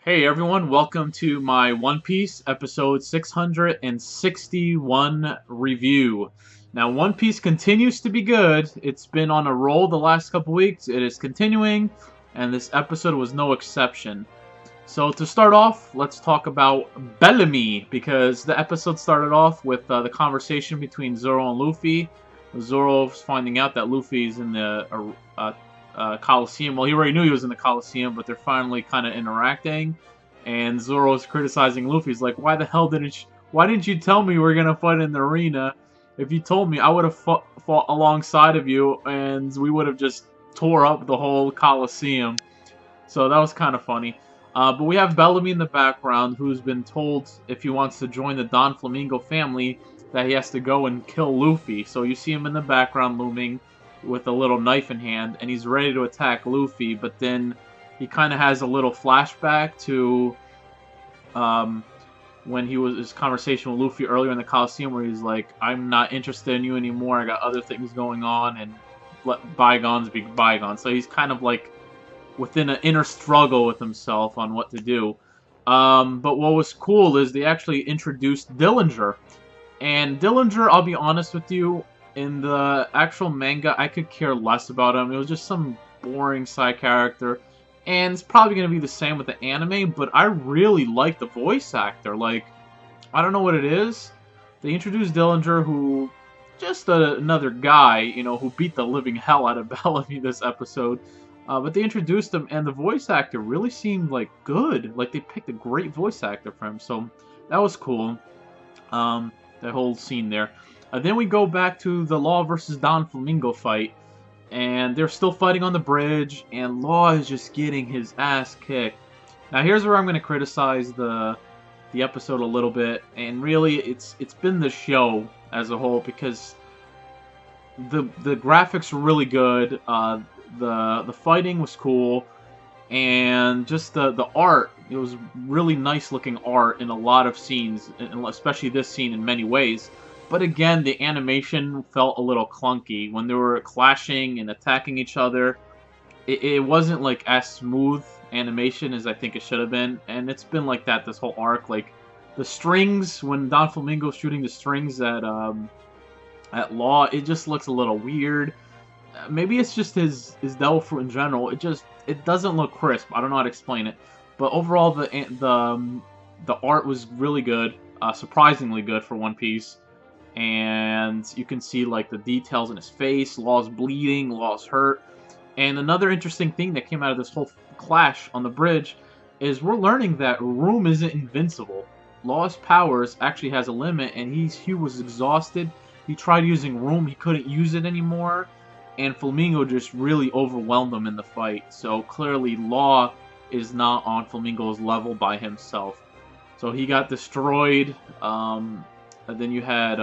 Hey everyone, welcome to my One Piece episode 661 review. Now, One Piece continues to be good. It's been on a roll the last couple weeks. It is continuing, and this episode was no exception. So, to start off, let's talk about Bellamy, because the episode started off with the conversation between Zoro and Luffy. Zoro's finding out that Luffy's in the Coliseum. Well, he already knew he was in the Coliseum, but they're finally kind of interacting. And Zoro's criticizing Luffy. He's like, "Why the hell why didn't you tell me we were gonna fight in the arena? If you told me, I would have fought alongside of you, and we would have just tore up the whole Coliseum." So that was kind of funny. But we have Bellamy in the background, who's been told if he wants to join the Don Flamingo family, that he has to go and kill Luffy. So you see him in the background looming with a little knife in hand, and he's ready to attack Luffy, but then he kind of has a little flashback to when he was his conversation with Luffy earlier in the Coliseum, where he's like, "I'm not interested in you anymore. I got other things going on, and let bygones be bygones." So he's kind of like within an inner struggle with himself on what to do. But what was cool is they actually introduced Dillinger. And Dillinger, I'll be honest with you, in the actual manga, I could care less about him. It was just some boring side character. And it's probably going to be the same with the anime, but I really like the voice actor. Like, I don't know what it is. They introduced Dillinger, who just another guy, who beat the living hell out of Bellamy this episode. But they introduced him, and the voice actor really seemed like good. Like they picked a great voice actor for him, so that was cool. That whole scene there. Then we go back to the Law versus Don Flamingo fight, and they're still fighting on the bridge, and Law is just getting his ass kicked. Now here's where I'm going to criticize the episode a little bit, and really it's been the show as a whole, because the graphics were really good. The fighting was cool, and just the art, it was really nice looking art in a lot of scenes, and especially this scene in many ways. But again, the animation felt a little clunky when they were clashing and attacking each other. It wasn't like as smooth animation as I think it should have been, and it's been like that this whole arc. Like the strings, when Don Flamingo's shooting the strings at Law, it just looks a little weird. Maybe it's just his devil fruit in general. It doesn't look crisp. I don't know how to explain it, but overall the art was really good, surprisingly good for One Piece. And you can see like the details in his face. Law's bleeding. Law's hurt. And another interesting thing that came out of this whole clash on the bridge is we're learning that Room isn't invincible. Law's powers actually has a limit, and he was exhausted. He tried using Room. He couldn't use it anymore. And Flamingo just really overwhelmed him in the fight. So clearly Law is not on Flamingo's level by himself. So he got destroyed. And then you had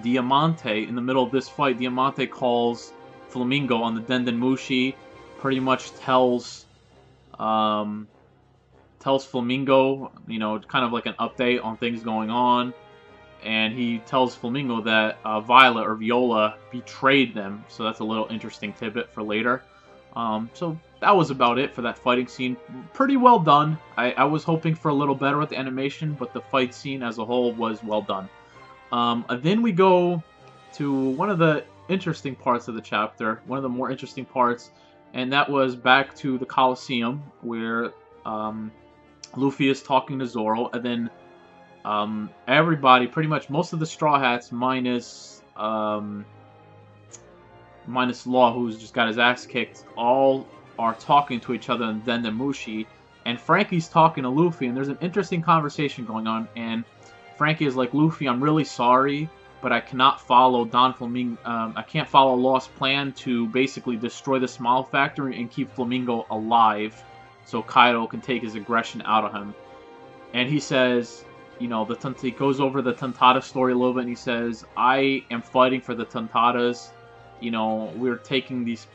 Diamante in the middle of this fight. Diamante calls Flamingo on the Denden Mushi, pretty much tells Flamingo, kind of like an update on things going on. And he tells Flamingo that Violet or Viola betrayed them. So that's a little interesting tidbit for later. So that was about it for that fighting scene. Pretty well done. I was hoping for a little better with the animation, but the fight scene as a whole was well done. And then we go to one of the interesting parts of the chapter, one of the more interesting parts, and that was back to the Coliseum, where Luffy is talking to Zoro, and then everybody, pretty much most of the Straw Hats, minus Law, who's just got his ass kicked, all are talking to each other in Denden Mushi, and Frankie's talking to Luffy, and there's an interesting conversation going on, and Frankie is like, "Luffy, I'm really sorry, but I cannot follow Don Flamingo, I can't follow Law's plan to basically destroy the Smile Factory and keep Flamingo alive, so Kaido can take his aggression out of him." And he says, he goes over the Tontada story a little bit, and he says, "I am fighting for the Tontadas. We're taking these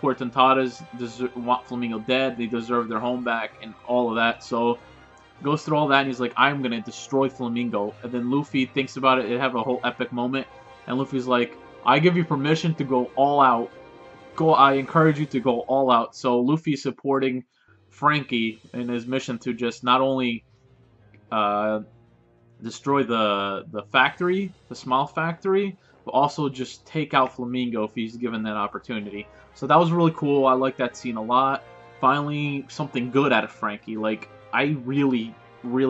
poor Tontadas, want Flamingo dead, they deserve their home back," and all of that. So goes through all that, and he's like, "I'm gonna destroy Flamingo." And then Luffy thinks about it. They have a whole epic moment, and Luffy's like, "I give you permission to go all out. I encourage you to go all out." So Luffy supporting Franky in his mission to just not only destroy the factory, the Smile Factory, but also just take out Flamingo if he's given that opportunity. So that was really cool. I like that scene a lot. Finally, something good out of Franky. Like, I really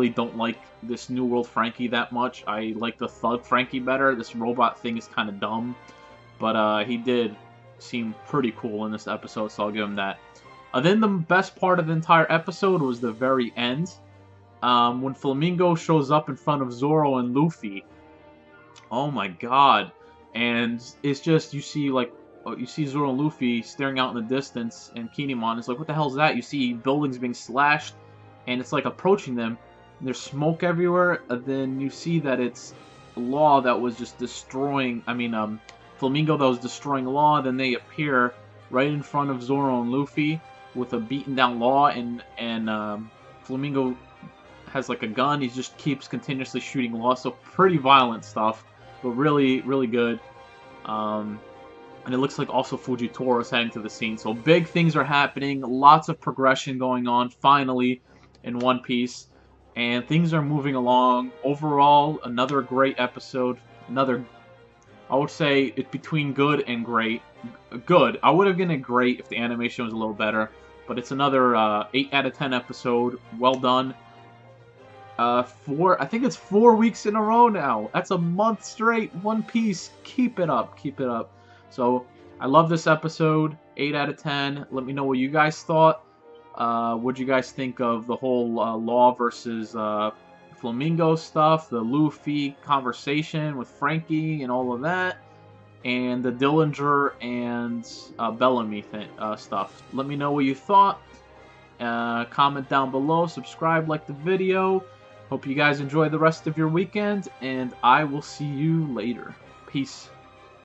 don't like this New World Franky that much. I like the Thug Franky better. This robot thing is kind of dumb. But he did seem pretty cool in this episode, so I'll give him that. Then the best part of the entire episode was the very end. When Flamingo shows up in front of Zoro and Luffy. Oh my god. And it's just, you see Zoro and Luffy staring out in the distance, and Kinemon is like, what the hell is that? You see buildings being slashed, and it's like approaching them, and there's smoke everywhere, and then you see that it's Law that was just destroying, Flamingo that was destroying Law, then they appear right in front of Zoro and Luffy with a beaten down Law, and Flamingo has like a gun. He just keeps continuously shooting Law, so pretty violent stuff, but really good. And it looks like also Fujitora is heading to the scene, so big things are happening, lots of progression going on finally in One Piece, and things are moving along. Overall, another great episode. I would say it's between good and great. Good. I would have given it great if the animation was a little better, but it's another 8 out of 10 episode. Well done. I think it's 4 weeks in a row now. That's a month straight. One Piece. Keep it up. Keep it up. So, I love this episode. 8 out of 10. Let me know what you guys thought. What'd you guys think of the whole Law versus Flamingo stuff, the Luffy conversation with Franky and all of that, and the Dillinger and Bellamy stuff. Let me know what you thought. Comment down below, subscribe, like the video. Hope you guys enjoy the rest of your weekend, and I will see you later. Peace.